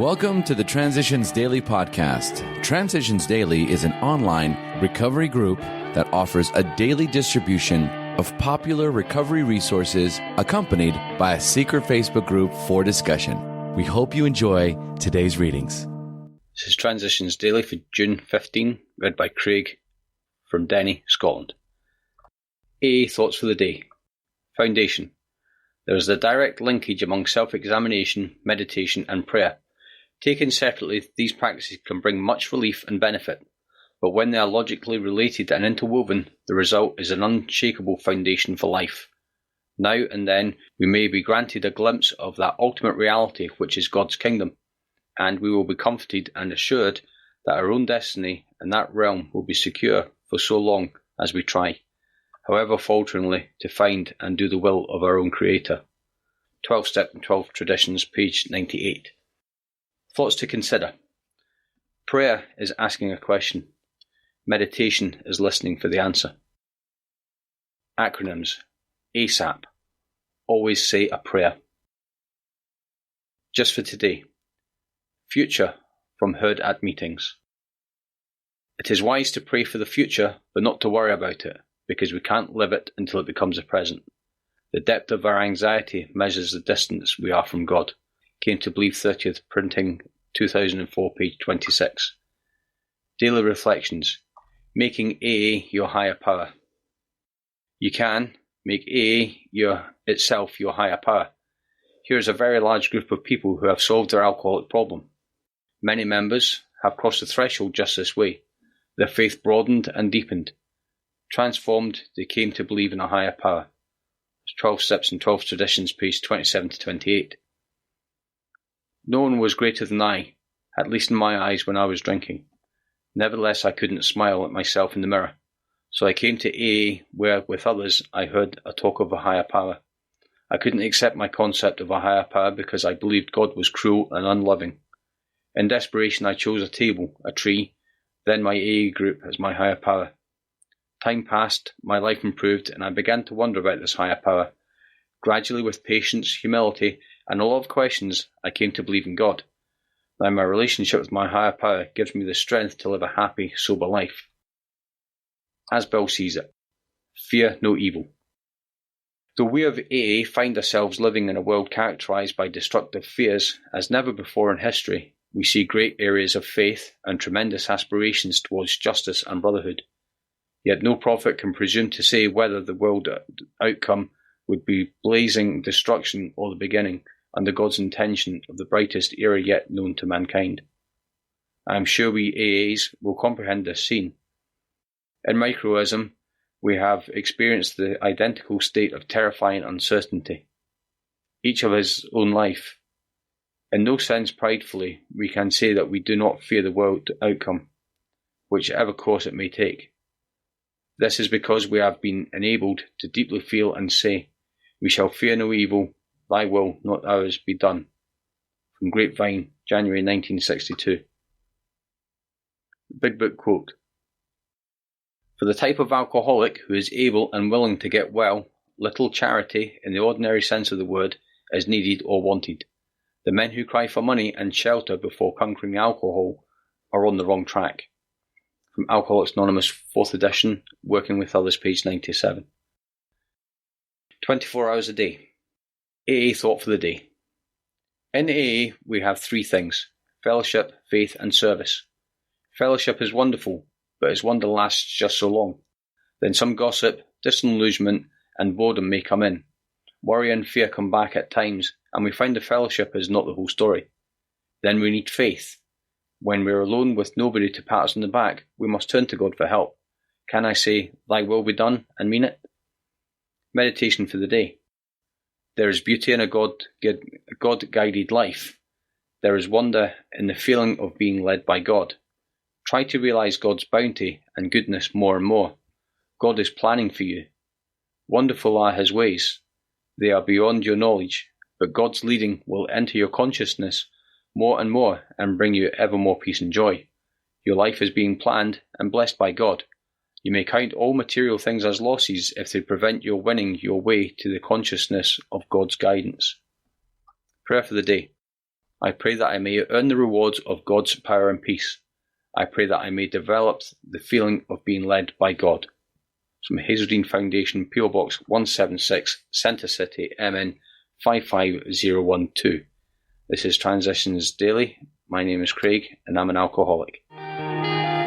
Welcome to the Transitions Daily podcast. Transitions Daily is an online recovery group that offers a daily distribution of popular recovery resources accompanied by a secret Facebook group for discussion. We hope you enjoy today's readings. This is Transitions Daily for June 15, read by Craig from Denny, Scotland. AA Thoughts for the Day. Foundation. There is a direct linkage among self-examination, meditation and prayer. Taken separately, these practices can bring much relief and benefit, but when they are logically related and interwoven, the result is an unshakable foundation for life. Now and then, we may be granted a glimpse of that ultimate reality which is God's kingdom, and we will be comforted and assured that our own destiny in that realm will be secure for so long as we try, however falteringly, to find and do the will of our own Creator. 12 Steps and 12 Traditions, page 98. Thoughts to consider. Prayer is asking a question. Meditation is listening for the answer. Acronyms. ASAP. Always say a prayer. Just for today. Future from heard at meetings. It is wise to pray for the future, but not to worry about it, because we can't live it until it becomes a present. The depth of our anxiety measures the distance we are from God. Came to Believe 30th, printing 2004, page 26. Daily Reflections. Making AA your higher power. You can make AA itself your higher power. Here is a very large group of people who have solved their alcoholic problem. Many members have crossed the threshold just this way. Their faith broadened and deepened. Transformed, they came to believe in a higher power. 12 Steps and 12 Traditions, page 27 to 28. No one was greater than I, at least in my eyes when I was drinking. Nevertheless, I couldn't smile at myself in the mirror. So I came to AA, where, with others, I heard a talk of a higher power. I couldn't accept my concept of a higher power because I believed God was cruel and unloving. In desperation, I chose a table, a tree, then my AA group as my higher power. Time passed, my life improved, and I began to wonder about this higher power. Gradually, with patience, humility, and a lot of questions, I came to believe in God. Now my relationship with my higher power gives me the strength to live a happy, sober life. As Bill sees it, fear no evil. Though we of AA find ourselves living in a world characterized by destructive fears, as never before in history, we see great areas of faith and tremendous aspirations towards justice and brotherhood. Yet no prophet can presume to say whether the world outcome would be blazing destruction or the beginning, under God's intention of the brightest era yet known to mankind. I am sure we AAs will comprehend this scene. In microism, we have experienced the identical state of terrifying uncertainty, each of his own life. In no sense pridefully, we can say that we do not fear the world outcome, whichever course it may take. This is because we have been enabled to deeply feel and say, "We shall fear no evil, thy will, not ours, be done." From Grapevine, January 1962. Big Book quote. For the type of alcoholic who is able and willing to get well, little charity, in the ordinary sense of the word, is needed or wanted. The men who cry for money and shelter before conquering alcohol are on the wrong track. From Alcoholics Anonymous, 4th edition, Working with Others, page 97. 24 hours a day. AA Thought for the Day. In AA, we have three things: fellowship, faith, and service. Fellowship is wonderful, but its wonder lasts just so long. Then some gossip, disillusionment, and boredom may come in. Worry and fear come back at times, and we find the fellowship is not the whole story. Then we need faith. When we are alone with nobody to pat us on the back, we must turn to God for help. Can I say, "Thy will be done," and mean it? Meditation for the day. There is beauty in a God-guided life. There is wonder in the feeling of being led by God. Try to realize God's bounty and goodness more and more. God is planning for you. Wonderful are his ways. They are beyond your knowledge, but God's leading will enter your consciousness more and more and bring you ever more peace and joy. Your life is being planned and blessed by God. You may count all material things as losses if they prevent your winning your way to the consciousness of God's guidance. Prayer for the day. I pray that I may earn the rewards of God's power and peace. I pray that I may develop the feeling of being led by God. From Hazeldean Foundation, PO Box 176, Center City, MN 55012. This is Transitions Daily. My name is Craig, and I'm an alcoholic.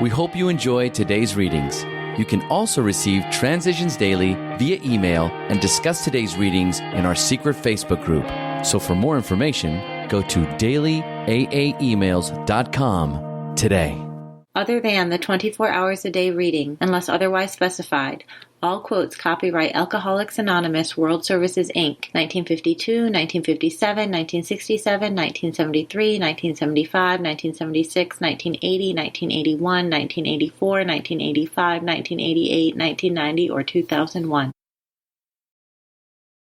We hope you enjoyed today's readings. You can also receive Transitions Daily via email and discuss today's readings in our secret Facebook group. So for more information, go to dailyaaemails.com today. Other than the 24 hours a day reading, unless otherwise specified, all quotes copyright Alcoholics Anonymous World Services, Inc., 1952, 1957, 1967, 1973, 1975, 1976, 1980, 1981, 1984, 1985, 1988, 1990, or 2001.